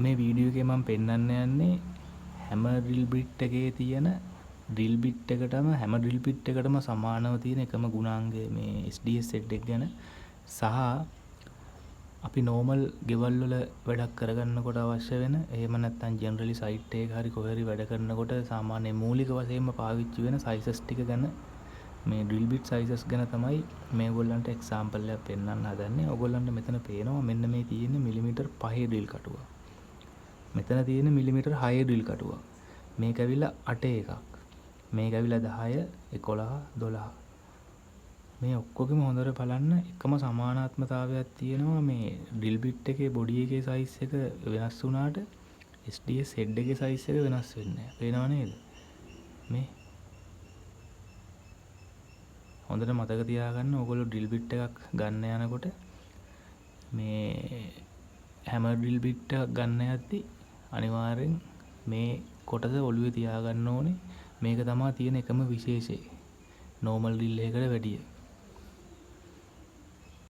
මේ වීඩියෝ එකේ මම පෙන්වන්න යන්නේ හැම ඩ්‍රිල් බිට් එකේ තියෙන ඩ්‍රිල් බිට් එකටම හැම ඩ්‍රිල් බිට් එකටම සමානව තියෙන එකම ගුණාංගය මේ SDS සෙට් එක ගැන සහ අපි නෝමල් ගෙවල් වල වැඩක් කරගන්නකොට අවශ්‍ය වෙන එහෙම නැත්නම් ජෙනරලි සයිට් එකක හරි කොහේ හරි වැඩ කරනකොට සාමාන්‍ය මූලික වශයෙන්ම පාවිච්චි වෙන සයිසස් ටික ගැන මේ ඩ්‍රිල් බිට් සයිසස් ගැන තමයි මේගොල්ලන්ට එක්සැම්පල් එකක් පෙන්වන්න හදන්නේ. ඔයගොල්ලන්ට මෙතන පේනවා මෙන්න මේ තියෙන්නේ මිලිමීටර් 5 ඩ්‍රිල් කටුව. මෙතන තියෙන මිලිමීටර් 6 ඩ්‍රිල් කටුව. මේක ඇවිල්ලා 8 එකක්. මේක ඇවිල්ලා 10, 11, 12. මේ ඔක්කොගෙම හොඳට බලන්න එකම සමානාත්මතාවයක් තියෙනවා මේ ඩ්‍රිල් බිට් එකේ බොඩි එකේ සයිස් එක වෙනස් වුණාට SDS හෙඩ් එකේ සයිස් එක වෙනස් වෙන්නේ නැහැ. පේනව නේද? මේ හොඳට මතක තියාගන්න ඕගොල්ලෝ ඩ්‍රිල් බිට් එකක් ගන්න යනකොට මේ හැම ඩ්‍රිල් බිට් එකක් ගන්න යද්දි අනිවාර්යෙන් මේ කොටස ඔළුවේ තියාගන්න ඕනේ. මේක තමයි තියෙන එකම විශේෂය. නෝමල් ඩ්‍රිල් එකකට වැඩිය.